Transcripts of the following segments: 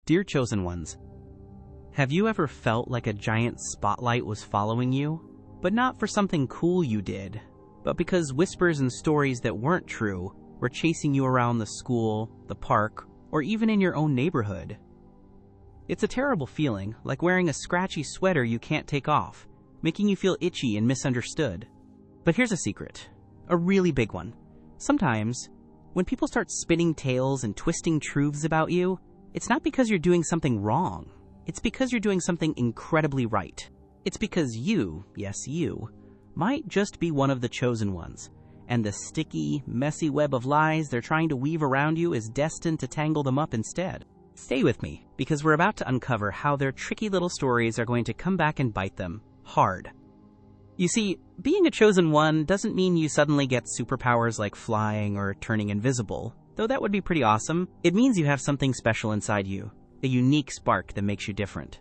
Dear Chosen Ones, have you ever felt like a giant spotlight was following you? But not for something cool you did, but because whispers and stories that weren't true were chasing you around the school, the park, or even in your own neighborhood. It's a terrible feeling, like wearing a scratchy sweater you can't take off, making you feel itchy and misunderstood. But here's a secret, a really big one. Sometimes, when people start spinning tales and twisting truths about you, it's not because you're doing something wrong. It's because you're doing something incredibly right. It's because you, yes you, might just be one of the chosen ones, and the sticky, messy web of lies they're trying to weave around you is destined to tangle them up instead. Stay with me, because we're about to uncover how their tricky little stories are going to come back and bite them hard. You see, being a chosen one doesn't mean you suddenly get superpowers like flying or turning invisible, though that would be pretty awesome. It means you have something special inside you, a unique spark that makes you different.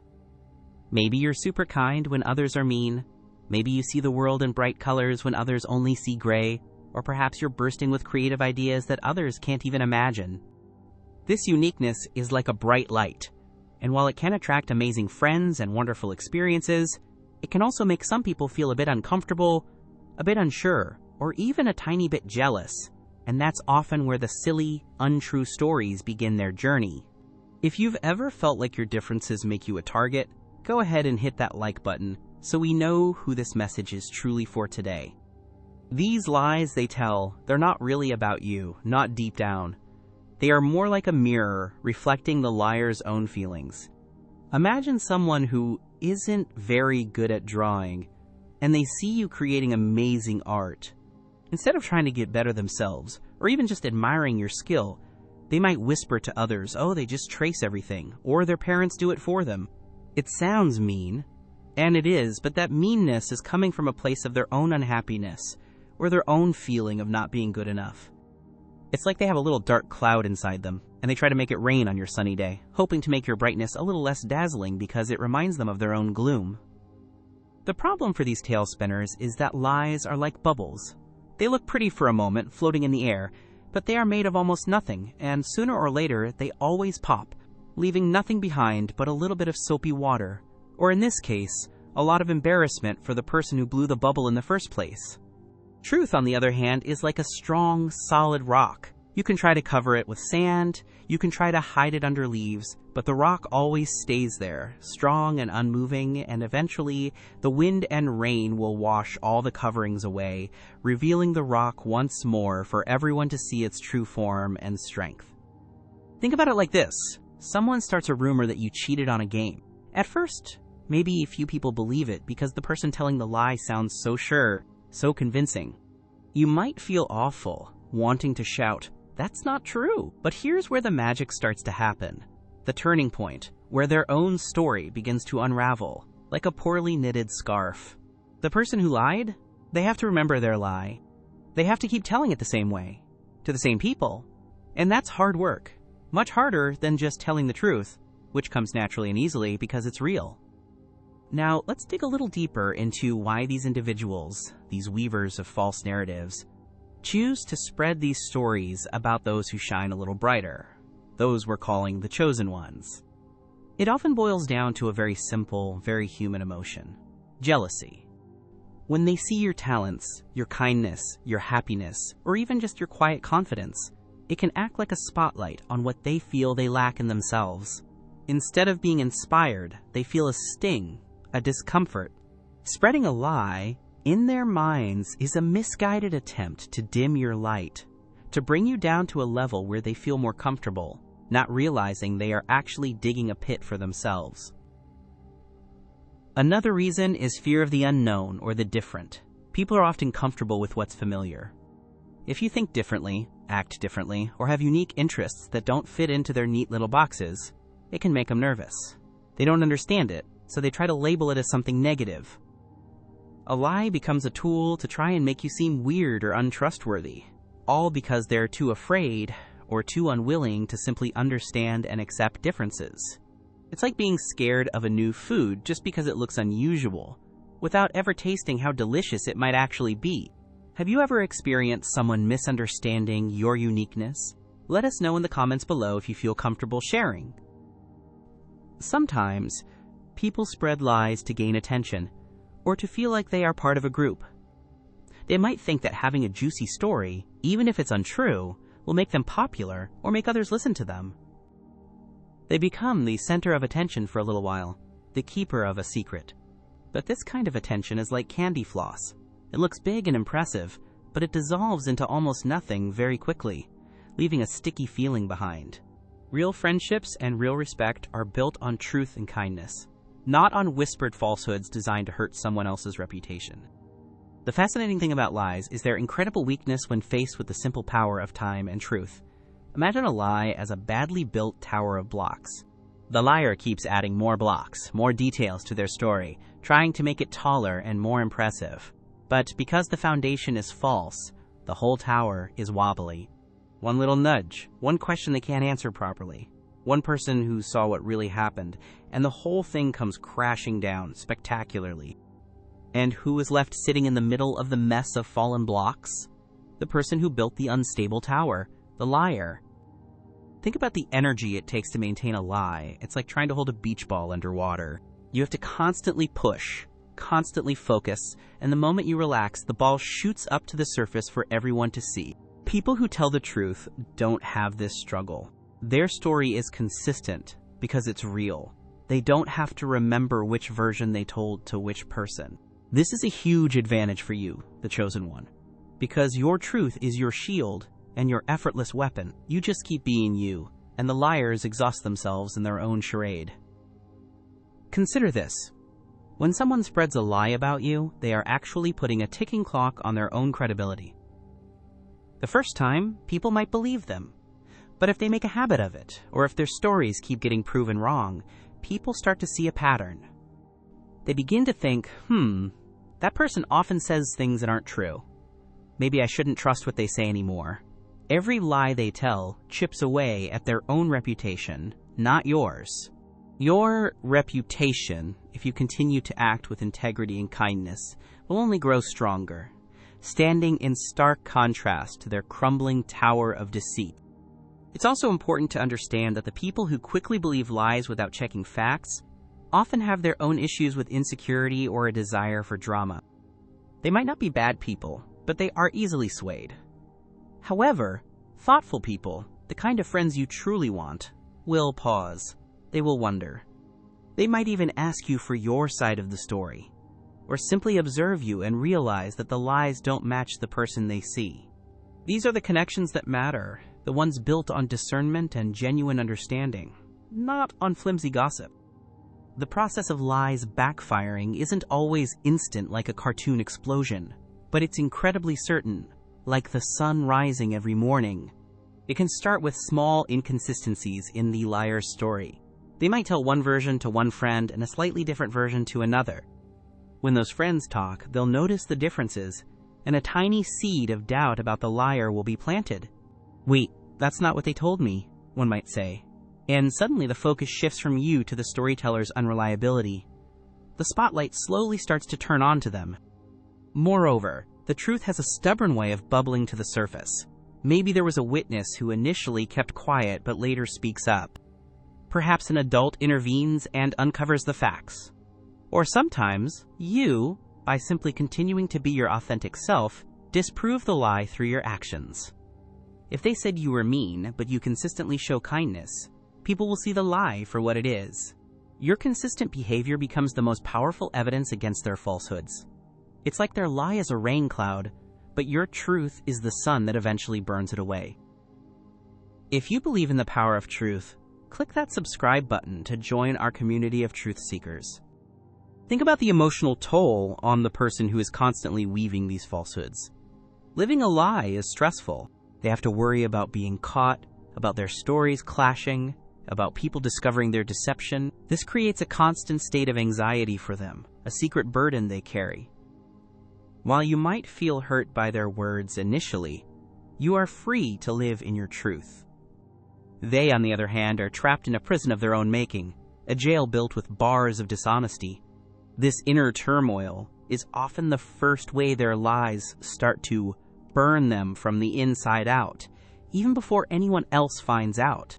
Maybe you're super kind when others are mean. Maybe you see the world in bright colors when others only see gray, or perhaps you're bursting with creative ideas that others can't even imagine. This uniqueness is like a bright light, and while it can attract amazing friends and wonderful experiences, it can also make some people feel a bit uncomfortable, a bit unsure, or even a tiny bit jealous, and that's often where the silly, untrue stories begin their journey. If you've ever felt like your differences make you a target, go ahead and hit that like button so we know who this message is truly for today. These lies they tell, they're not really about you, not deep down. They are more like a mirror reflecting the liar's own feelings. Imagine someone who isn't very good at drawing, and they see you creating amazing art. Instead of trying to get better themselves, or even just admiring your skill, they might whisper to others, oh, they just trace everything, or their parents do it for them. It sounds mean, and it is, but that meanness is coming from a place of their own unhappiness, or their own feeling of not being good enough. It's like they have a little dark cloud inside them, and they try to make it rain on your sunny day, hoping to make your brightness a little less dazzling because it reminds them of their own gloom. The problem for these tale spinners is that lies are like bubbles. They look pretty for a moment, floating in the air, but they are made of almost nothing, and sooner or later they always pop, leaving nothing behind but a little bit of soapy water, or in this case, a lot of embarrassment for the person who blew the bubble in the first place. Truth, on the other hand, is like a strong, solid rock. You can try to cover it with sand, you can try to hide it under leaves, but the rock always stays there, strong and unmoving, and eventually the wind and rain will wash all the coverings away, revealing the rock once more for everyone to see its true form and strength. Think about it like this. Someone starts a rumor that you cheated on a game. At first, maybe a few people believe it because the person telling the lie sounds so sure, so convincing. You might feel awful, wanting to shout, "That's not true." But here's where the magic starts to happen. The turning point, where their own story begins to unravel, like a poorly knitted scarf. The person who lied, they have to remember their lie. They have to keep telling it the same way, to the same people. And that's hard work. Much harder than just telling the truth, which comes naturally and easily because it's real. Now, let's dig a little deeper into why these individuals, these weavers of false narratives, choose to spread these stories about those who shine a little brighter, those we're calling the chosen ones. It often boils down to a very simple, very human emotion: jealousy. When they see your talents, your kindness, your happiness, or even just your quiet confidence, it can act like a spotlight on what they feel they lack in themselves. Instead of being inspired, they feel a sting, a discomfort. Spreading a lie in their minds is a misguided attempt to dim your light, to bring you down to a level where they feel more comfortable, not realizing they are actually digging a pit for themselves. Another reason is fear of the unknown or the different. People are often comfortable with what's familiar. If you think differently, act differently, or have unique interests that don't fit into their neat little boxes, it can make them nervous. They don't understand it, so they try to label it as something negative. A lie becomes a tool to try and make you seem weird or untrustworthy, all because they're too afraid or too unwilling to simply understand and accept differences. It's like being scared of a new food just because it looks unusual, without ever tasting how delicious it might actually be. Have you ever experienced someone misunderstanding your uniqueness? Let us know in the comments below if you feel comfortable sharing. Sometimes, people spread lies to gain attention, or to feel like they are part of a group. They might think that having a juicy story, even if it's untrue, will make them popular or make others listen to them. They become the center of attention for a little while, the keeper of a secret. But this kind of attention is like candy floss. It looks big and impressive, but it dissolves into almost nothing very quickly, leaving a sticky feeling behind. Real friendships and real respect are built on truth and kindness, not on whispered falsehoods designed to hurt someone else's reputation. The fascinating thing about lies is their incredible weakness when faced with the simple power of time and truth. Imagine a lie as a badly built tower of blocks. The liar keeps adding more blocks, more details to their story, trying to make it taller and more impressive. But because the foundation is false, the whole tower is wobbly. One little nudge, one question they can't answer properly, one person who saw what really happened, and the whole thing comes crashing down spectacularly. And who is left sitting in the middle of the mess of fallen blocks? The person who built the unstable tower, the liar. Think about the energy it takes to maintain a lie. It's like trying to hold a beach ball underwater. You have to constantly push, constantly focus, and the moment you relax, the ball shoots up to the surface for everyone to see. People who tell the truth don't have this struggle. Their story is consistent because it's real. They don't have to remember which version they told to which person. This is a huge advantage for you, the chosen one, because your truth is your shield and your effortless weapon. You just keep being you, and the liars exhaust themselves in their own charade. Consider this. When someone spreads a lie about you, they are actually putting a ticking clock on their own credibility. The first time, people might believe them. But if they make a habit of it, or if their stories keep getting proven wrong, people start to see a pattern. They begin to think, that person often says things that aren't true. Maybe I shouldn't trust what they say anymore. Every lie they tell chips away at their own reputation, not yours. Your reputation, if you continue to act with integrity and kindness, will only grow stronger, standing in stark contrast to their crumbling tower of deceit. It's also important to understand that the people who quickly believe lies without checking facts often have their own issues with insecurity or a desire for drama. They might not be bad people, but they are easily swayed. However, thoughtful people, the kind of friends you truly want, will pause. They will wonder. They might even ask you for your side of the story, or simply observe you and realize that the lies don't match the person they see. These are the connections that matter, the ones built on discernment and genuine understanding, not on flimsy gossip. The process of lies backfiring isn't always instant like a cartoon explosion, but it's incredibly certain, like the sun rising every morning. It can start with small inconsistencies in the liar's story. They might tell one version to one friend and a slightly different version to another. When those friends talk, they'll notice the differences, and a tiny seed of doubt about the liar will be planted. Wait, that's not what they told me, one might say. And suddenly the focus shifts from you to the storyteller's unreliability. The spotlight slowly starts to turn on to them. Moreover, the truth has a stubborn way of bubbling to the surface. Maybe there was a witness who initially kept quiet but later speaks up. Perhaps an adult intervenes and uncovers the facts. Or sometimes, you, by simply continuing to be your authentic self, disprove the lie through your actions. If they said you were mean, but you consistently show kindness, people will see the lie for what it is. Your consistent behavior becomes the most powerful evidence against their falsehoods. It's like their lie is a rain cloud, but your truth is the sun that eventually burns it away. If you believe in the power of truth, click that subscribe button to join our community of truth seekers. Think about the emotional toll on the person who is constantly weaving these falsehoods. Living a lie is stressful. They have to worry about being caught, about their stories clashing, about people discovering their deception. This creates a constant state of anxiety for them, a secret burden they carry. While you might feel hurt by their words initially, you are free to live in your truth. They, on the other hand, are trapped in a prison of their own making, a jail built with bars of dishonesty. This inner turmoil is often the first way their lies start to burn them from the inside out, even before anyone else finds out.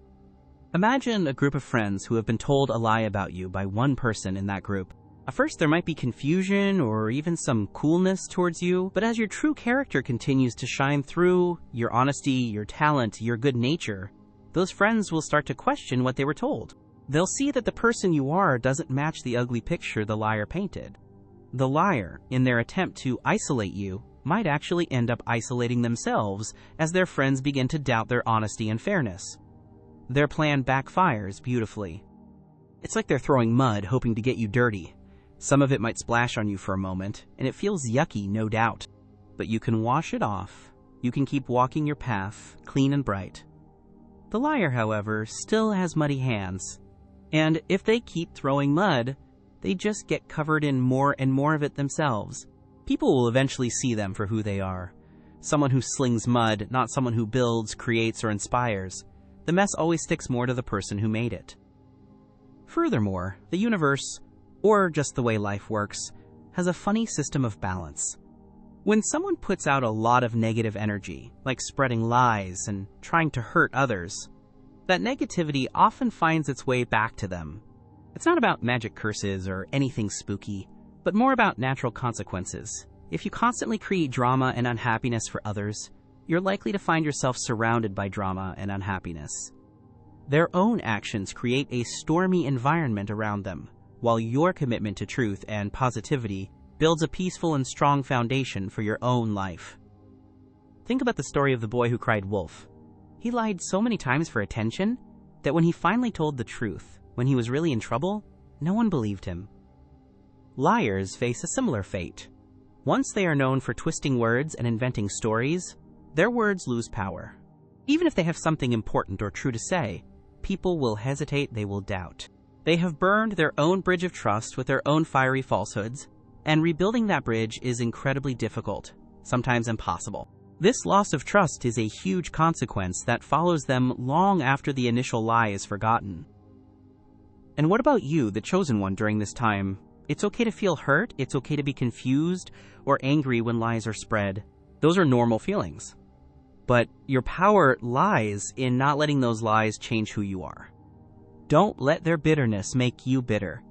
Imagine a group of friends who have been told a lie about you by one person in that group. At first, there might be confusion or even some coolness towards you, but as your true character continues to shine through, your honesty, your talent, your good nature, those friends will start to question what they were told. They'll see that the person you are doesn't match the ugly picture the liar painted. The liar, in their attempt to isolate you, might actually end up isolating themselves as their friends begin to doubt their honesty and fairness. Their plan backfires beautifully. It's like they're throwing mud hoping to get you dirty. Some of it might splash on you for a moment, and it feels yucky, no doubt. But you can wash it off. You can keep walking your path, clean and bright. The liar, however, still has muddy hands. And if they keep throwing mud, they just get covered in more and more of it themselves. People will eventually see them for who they are. Someone who slings mud, not someone who builds, creates, or inspires. The mess always sticks more to the person who made it. Furthermore, the universe, or just the way life works, has a funny system of balance. When someone puts out a lot of negative energy, like spreading lies and trying to hurt others, that negativity often finds its way back to them. It's not about magic curses or anything spooky, but more about natural consequences. If you constantly create drama and unhappiness for others, you're likely to find yourself surrounded by drama and unhappiness. Their own actions create a stormy environment around them, while your commitment to truth and positivity builds a peaceful and strong foundation for your own life. Think about the story of the boy who cried wolf. He lied so many times for attention that when he finally told the truth, when he was really in trouble, no one believed him. Liars face a similar fate. Once they are known for twisting words and inventing stories, their words lose power. Even if they have something important or true to say, people will hesitate, they will doubt. They have burned their own bridge of trust with their own fiery falsehoods, and rebuilding that bridge is incredibly difficult, sometimes impossible. This loss of trust is a huge consequence that follows them long after the initial lie is forgotten. And what about you, the chosen one, during this time? It's okay to feel hurt, it's okay to be confused or angry when lies are spread. Those are normal feelings. But your power lies in not letting those lies change who you are. Don't let their bitterness make you bitter.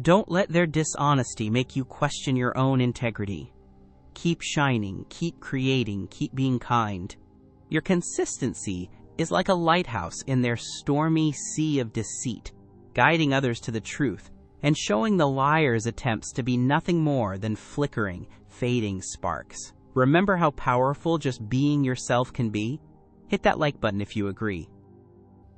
Don't let their dishonesty make you question your own integrity. Keep shining, keep creating, keep being kind. Your consistency is like a lighthouse in their stormy sea of deceit, guiding others to the truth and showing the liar's attempts to be nothing more than flickering, fading sparks. Remember how powerful just being yourself can be? Hit that like button if you agree.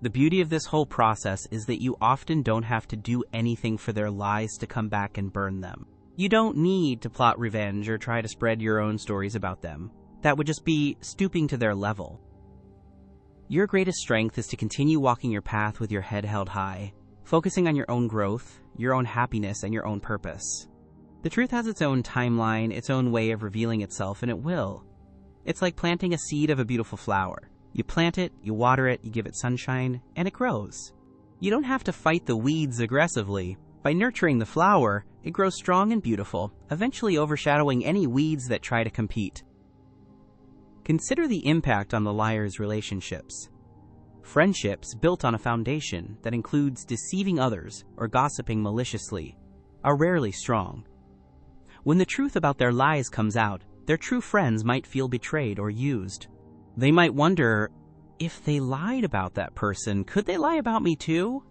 The beauty of this whole process is that you often don't have to do anything for their lies to come back and burn them. You don't need to plot revenge or try to spread your own stories about them. That would just be stooping to their level. Your greatest strength is to continue walking your path with your head held high, focusing on your own growth, your own happiness, and your own purpose. The truth has its own timeline, its own way of revealing itself, and it will. It's like planting a seed of a beautiful flower. You plant it, you water it, you give it sunshine, and it grows. You don't have to fight the weeds aggressively. By nurturing the flower, it grows strong and beautiful, eventually overshadowing any weeds that try to compete. Consider the impact on the liar's relationships. Friendships built on a foundation that includes deceiving others or gossiping maliciously are rarely strong. When the truth about their lies comes out, their true friends might feel betrayed or used. They might wonder, if they lied about that person, could they lie about me too?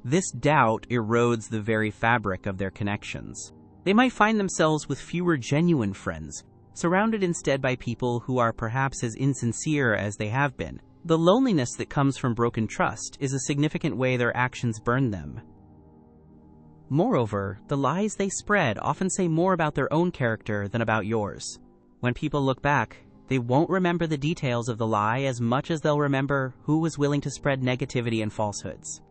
This doubt erodes the very fabric of their connections. They might find themselves with fewer genuine friends, surrounded instead by people who are perhaps as insincere as they have been. The loneliness that comes from broken trust is a significant way their actions burn them. Moreover, the lies they spread often say more about their own character than about yours. When people look back, they won't remember the details of the lie as much as they'll remember who was willing to spread negativity and falsehoods.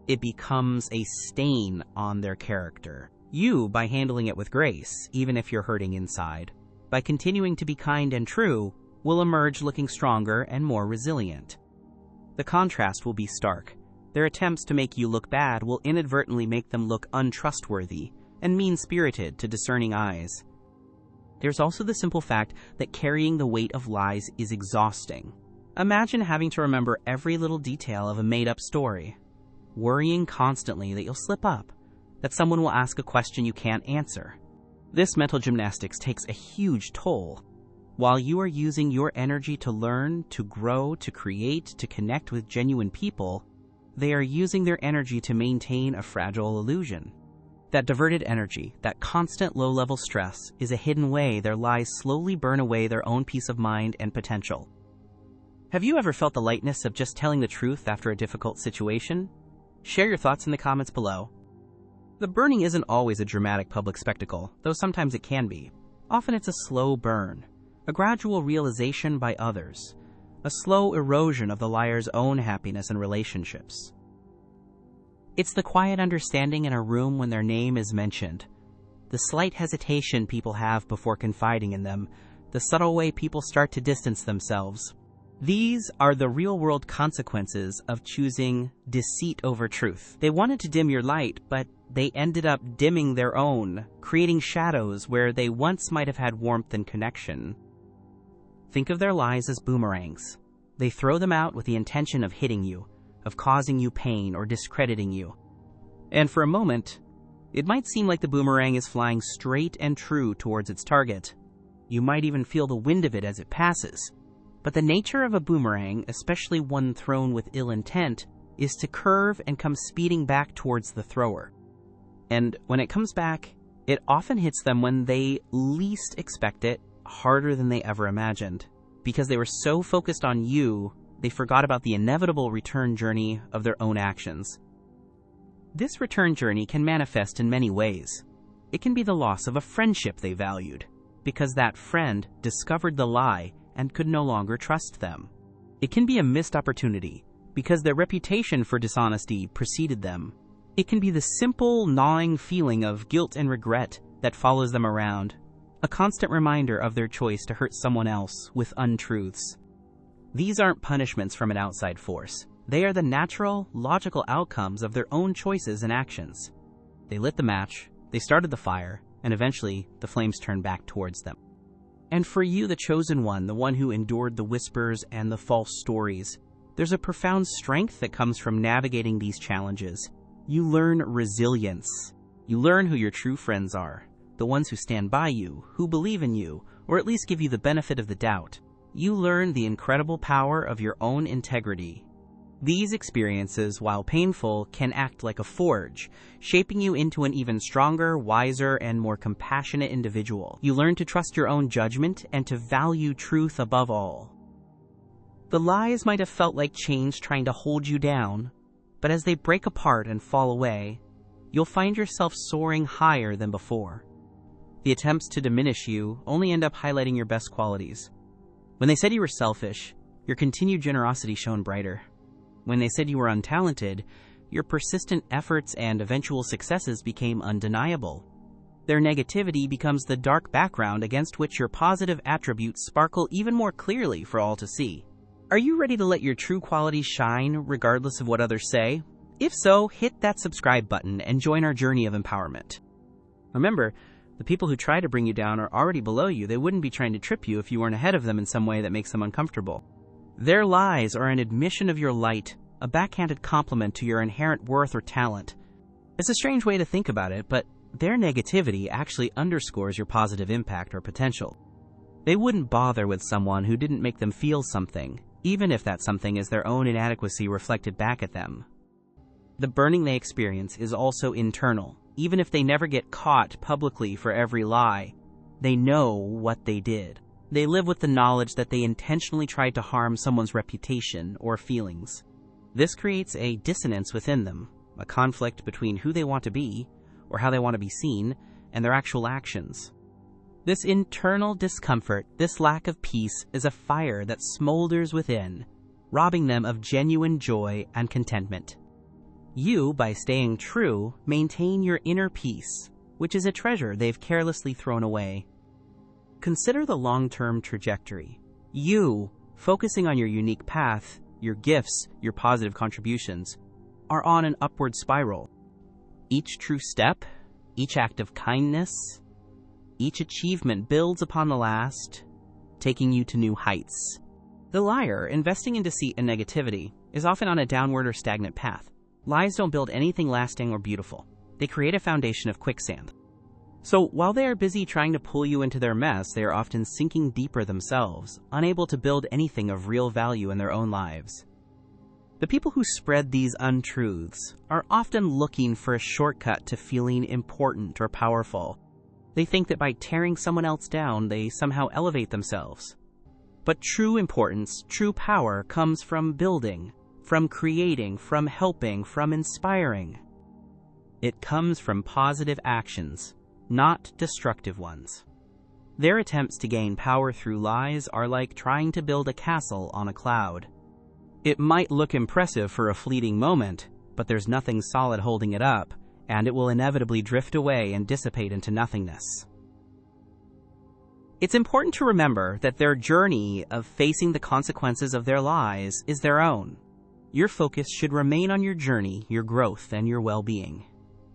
It becomes a stain on their character. You, by handling it with grace, even if you're hurting inside, by continuing to be kind and true, will emerge looking stronger and more resilient. The contrast will be stark. Their attempts to make you look bad will inadvertently make them look untrustworthy and mean-spirited to discerning eyes. There's also the simple fact that carrying the weight of lies is exhausting. Imagine having to remember every little detail of a made-up story, worrying constantly that you'll slip up, that someone will ask a question you can't answer. This mental gymnastics takes a huge toll. While you are using your energy to learn, to grow, to create, to connect with genuine people, they are using their energy to maintain a fragile illusion. That diverted energy, that constant low-level stress, is a hidden way their lies slowly burn away their own peace of mind and potential. Have you ever felt the lightness of just telling the truth after a difficult situation? Share your thoughts in the comments below. The burning isn't always a dramatic public spectacle, though sometimes it can be. Often it's a slow burn, a gradual realization by others, a slow erosion of the liar's own happiness and relationships. It's the quiet understanding in a room when their name is mentioned, the slight hesitation people have before confiding in them, the subtle way people start to distance themselves. These are the real-world consequences of choosing deceit over truth. They wanted to dim your light, but they ended up dimming their own, creating shadows where they once might have had warmth and connection. Think of their lies as boomerangs. They throw them out with the intention of hitting you, of causing you pain or discrediting you. And for a moment, it might seem like the boomerang is flying straight and true towards its target. You might even feel the wind of it as it passes. But the nature of a boomerang, especially one thrown with ill intent, is to curve and come speeding back towards the thrower. And when it comes back, it often hits them when they least expect it, harder than they ever imagined. Because they were so focused on you, they forgot about the inevitable return journey of their own actions. This return journey can manifest in many ways. It can be the loss of a friendship they valued, because that friend discovered the lie and could no longer trust them. It can be a missed opportunity, because their reputation for dishonesty preceded them. It can be the simple, gnawing feeling of guilt and regret that follows them around, a constant reminder of their choice to hurt someone else with untruths. These aren't punishments from an outside force. They are the natural, logical outcomes of their own choices and actions. They lit the match, they started the fire, and eventually the flames turned back towards them. And for you, the chosen one, the one who endured the whispers and the false stories, there's a profound strength that comes from navigating these challenges. You learn resilience. You learn who your true friends are, the ones who stand by you, who believe in you, or at least give you the benefit of the doubt. You learn the incredible power of your own integrity. These experiences, while painful, can act like a forge, shaping you into an even stronger, wiser, and more compassionate individual. You learn to trust your own judgment and to value truth above all. The lies might have felt like chains trying to hold you down, but as they break apart and fall away, you'll find yourself soaring higher than before. The attempts to diminish you only end up highlighting your best qualities. When they said you were selfish, your continued generosity shone brighter. When they said you were untalented, your persistent efforts and eventual successes became undeniable. Their negativity becomes the dark background against which your positive attributes sparkle even more clearly for all to see. Are you ready to let your true qualities shine regardless of what others say? If so, hit that subscribe button and join our journey of empowerment. Remember, the people who try to bring you down are already below you. They wouldn't be trying to trip you if you weren't ahead of them in some way that makes them uncomfortable. Their lies are an admission of your light, a backhanded compliment to your inherent worth or talent. It's a strange way to think about it, but their negativity actually underscores your positive impact or potential. They wouldn't bother with someone who didn't make them feel something, even if that something is their own inadequacy reflected back at them. The burning they experience is also internal. Even if they never get caught publicly for every lie, they know what they did. They live with the knowledge that they intentionally tried to harm someone's reputation or feelings. This creates a dissonance within them, a conflict between who they want to be, or how they want to be seen, and their actual actions. This internal discomfort, this lack of peace, is a fire that smolders within, robbing them of genuine joy and contentment. You, by staying true, maintain your inner peace, which is a treasure they've carelessly thrown away. Consider the long-term trajectory. You, focusing on your unique path, your gifts, your positive contributions, are on an upward spiral. Each true step, each act of kindness, each achievement builds upon the last, taking you to new heights. The liar, investing in deceit and negativity, is often on a downward or stagnant path. Lies don't build anything lasting or beautiful. They create a foundation of quicksand. So while they are busy trying to pull you into their mess, they are often sinking deeper themselves, unable to build anything of real value in their own lives. The people who spread these untruths are often looking for a shortcut to feeling important or powerful. They think that by tearing someone else down, they somehow elevate themselves. But true importance, true power comes from building, from creating, from helping, from inspiring. It comes from positive actions, not destructive ones. Their attempts to gain power through lies are like trying to build a castle on a cloud. It might look impressive for a fleeting moment, but there's nothing solid holding it up, and it will inevitably drift away and dissipate into nothingness. It's important to remember that their journey of facing the consequences of their lies is their own. Your focus should remain on your journey, your growth, and your well-being.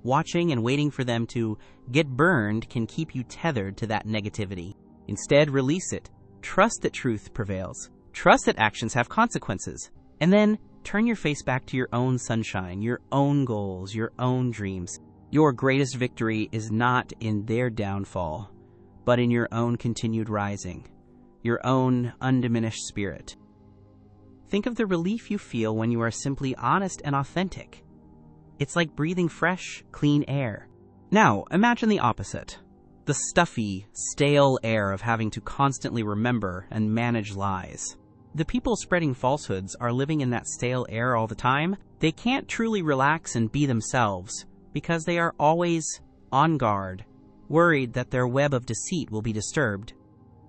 Watching and waiting for them to get burned can keep you tethered to that negativity. Instead, release it. Trust that truth prevails. Trust that actions have consequences. And then turn your face back to your own sunshine, your own goals, your own dreams. Your greatest victory is not in their downfall, but in your own continued rising, your own undiminished spirit. Think of the relief you feel when you are simply honest and authentic. It's like breathing fresh, clean air. Now, imagine the opposite. The stuffy, stale air of having to constantly remember and manage lies. The people spreading falsehoods are living in that stale air all the time. They can't truly relax and be themselves because they are always on guard, worried that their web of deceit will be disturbed.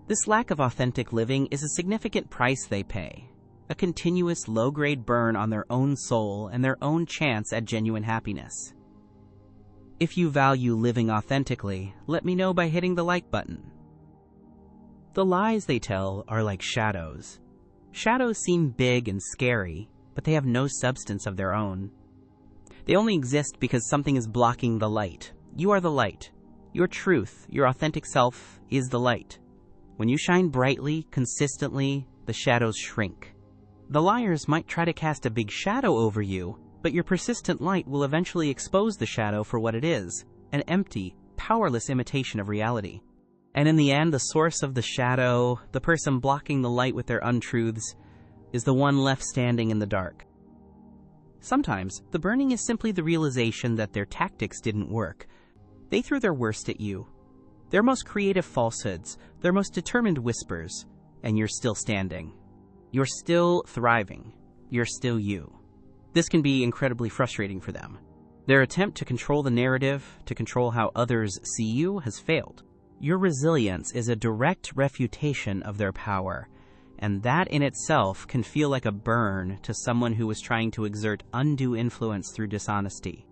This lack of authentic living is a significant price they pay, a continuous low-grade burn on their own soul and their own chance at genuine happiness. If you value living authentically, let me know by hitting the like button. The lies they tell are like shadows. Shadows seem big and scary, but they have no substance of their own. They only exist because something is blocking the light. You are the light. Your truth, your authentic self, is the light. When you shine brightly, consistently, the shadows shrink. The liars might try to cast a big shadow over you, but your persistent light will eventually expose the shadow for what it is, an empty, powerless imitation of reality. And in the end, the source of the shadow, the person blocking the light with their untruths, is the one left standing in the dark. Sometimes, the burning is simply the realization that their tactics didn't work. They threw their worst at you, their most creative falsehoods, their most determined whispers, and you're still standing. You're still thriving. You're still you. This can be incredibly frustrating for them. Their attempt to control the narrative, to control how others see you, has failed. Your resilience is a direct refutation of their power, and that in itself can feel like a burn to someone who is trying to exert undue influence through dishonesty.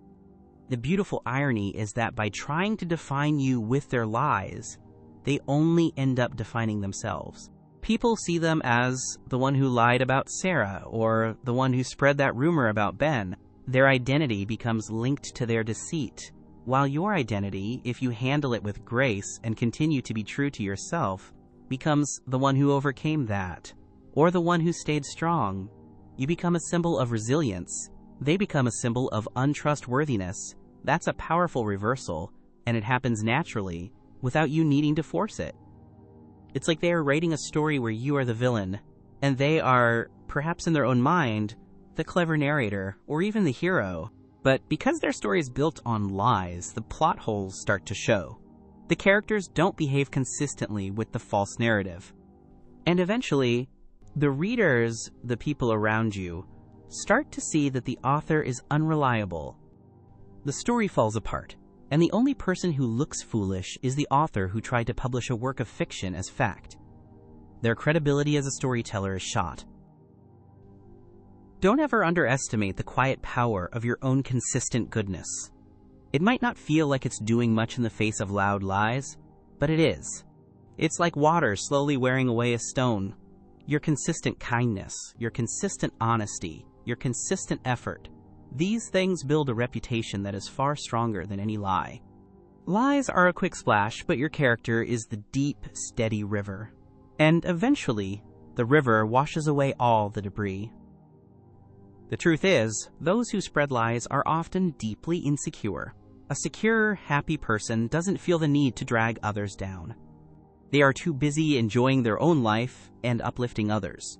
The beautiful irony is that by trying to define you with their lies, they only end up defining themselves. People see them as the one who lied about Sarah or the one who spread that rumor about Ben. Their identity becomes linked to their deceit, while your identity, if you handle it with grace and continue to be true to yourself, becomes the one who overcame that, or the one who stayed strong. You become a symbol of resilience. They become a symbol of untrustworthiness. That's a powerful reversal, and it happens naturally, without you needing to force it. It's like they are writing a story where you are the villain, and they are, perhaps in their own mind, the clever narrator, or even the hero. But because their story is built on lies, the plot holes start to show. The characters don't behave consistently with the false narrative. And eventually, the readers, the people around you, start to see that the author is unreliable. The story falls apart, and the only person who looks foolish is the author who tried to publish a work of fiction as fact. Their credibility as a storyteller is shot. Don't ever underestimate the quiet power of your own consistent goodness. It might not feel like it's doing much in the face of loud lies, but it is. It's like water slowly wearing away a stone. Your consistent kindness, your consistent honesty, your consistent effort, these things build a reputation that is far stronger than any lie. Lies are a quick splash, but your character is the deep, steady river. And eventually, the river washes away all the debris. The truth is, those who spread lies are often deeply insecure. A secure, happy person doesn't feel the need to drag others down. They are too busy enjoying their own life and uplifting others.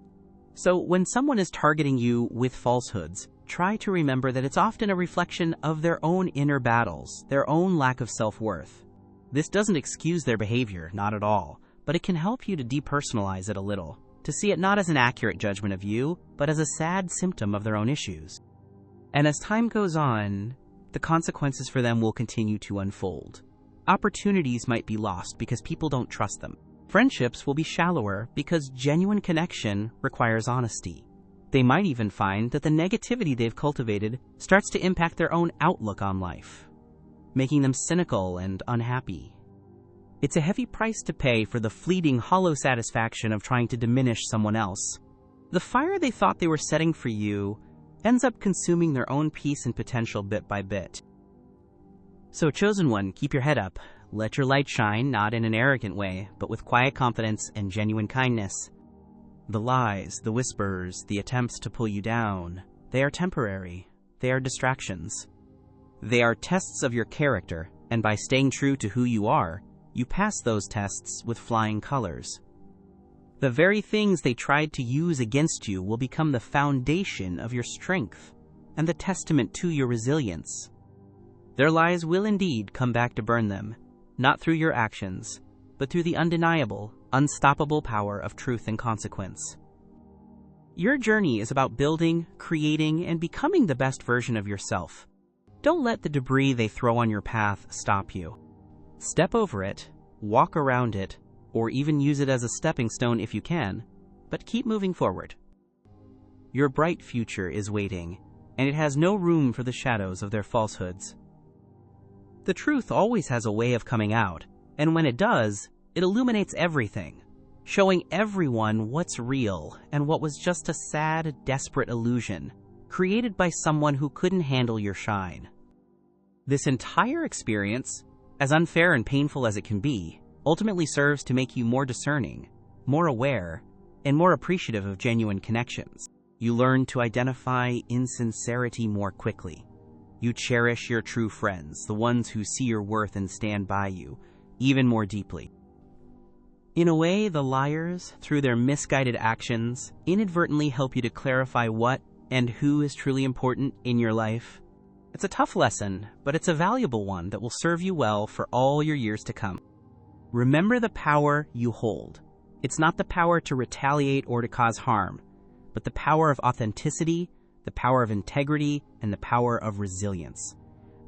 So when someone is targeting you with falsehoods, try to remember that it's often a reflection of their own inner battles, their own lack of self-worth. This doesn't excuse their behavior, not at all, but it can help you to depersonalize it a little, to see it not as an accurate judgment of you, but as a sad symptom of their own issues. And as time goes on, the consequences for them will continue to unfold. Opportunities might be lost because people don't trust them. Friendships will be shallower because genuine connection requires honesty. They might even find that the negativity they've cultivated starts to impact their own outlook on life, making them cynical and unhappy. It's a heavy price to pay for the fleeting, hollow satisfaction of trying to diminish someone else. The fire they thought they were setting for you ends up consuming their own peace and potential bit by bit. So, chosen one, keep your head up. Let your light shine, not in an arrogant way, but with quiet confidence and genuine kindness. The lies, the whispers, the attempts to pull you down, they are temporary. They are distractions. They are tests of your character, and by staying true to who you are, you pass those tests with flying colors. The very things they tried to use against you will become the foundation of your strength and the testament to your resilience. Their lies will indeed come back to burn them, not through your actions, but through the undeniable, unstoppable power of truth and consequence. Your journey is about building, creating, and becoming the best version of yourself. Don't let the debris they throw on your path stop you. Step over it, walk around it, or even use it as a stepping stone if you can, but keep moving forward. Your bright future is waiting, and it has no room for the shadows of their falsehoods. The truth always has a way of coming out, and when it does, it illuminates everything, showing everyone what's real and what was just a sad, desperate illusion, created by someone who couldn't handle your shine. This entire experience, as unfair and painful as it can be, ultimately serves to make you more discerning, more aware, and more appreciative of genuine connections. You learn to identify insincerity more quickly. You cherish your true friends, the ones who see your worth and stand by you, even more deeply. In a way, the liars, through their misguided actions, inadvertently help you to clarify what and who is truly important in your life. It's a tough lesson, but it's a valuable one that will serve you well for all your years to come. Remember the power you hold. It's not the power to retaliate or to cause harm, but the power of authenticity, the power of integrity, and the power of resilience.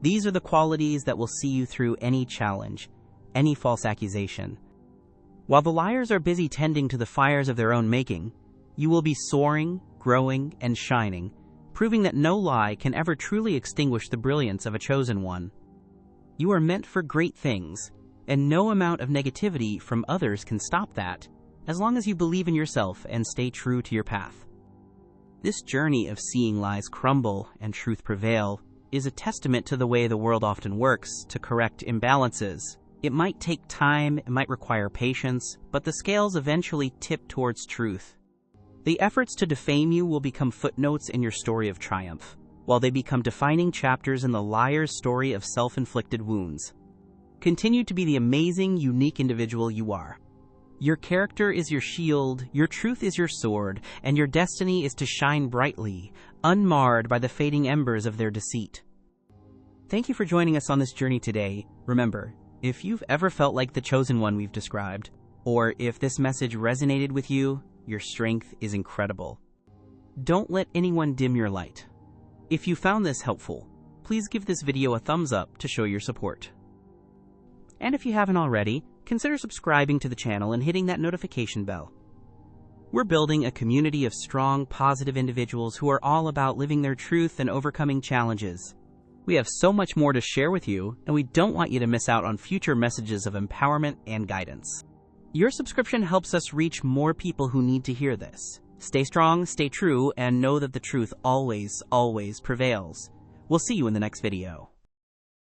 These are the qualities that will see you through any challenge, any false accusation. While the liars are busy tending to the fires of their own making, you will be soaring, growing, and shining, proving that no lie can ever truly extinguish the brilliance of a chosen one. You are meant for great things, and no amount of negativity from others can stop that, as long as you believe in yourself and stay true to your path. This journey of seeing lies crumble and truth prevail is a testament to the way the world often works to correct imbalances. It might take time, it might require patience, but the scales eventually tip towards truth. The efforts to defame you will become footnotes in your story of triumph, while they become defining chapters in the liar's story of self-inflicted wounds. Continue to be the amazing, unique individual you are. Your character is your shield, your truth is your sword, and your destiny is to shine brightly, unmarred by the fading embers of their deceit. Thank you for joining us on this journey today. Remember, if you've ever felt like the chosen one we've described, or if this message resonated with you, your strength is incredible. Don't let anyone dim your light. If you found this helpful, please give this video a thumbs up to show your support. And if you haven't already, consider subscribing to the channel and hitting that notification bell. We're building a community of strong, positive individuals who are all about living their truth and overcoming challenges. We have so much more to share with you, and we don't want you to miss out on future messages of empowerment and guidance. Your subscription helps us reach more people who need to hear this. Stay strong, stay true, and know that the truth always, always prevails. We'll see you in the next video.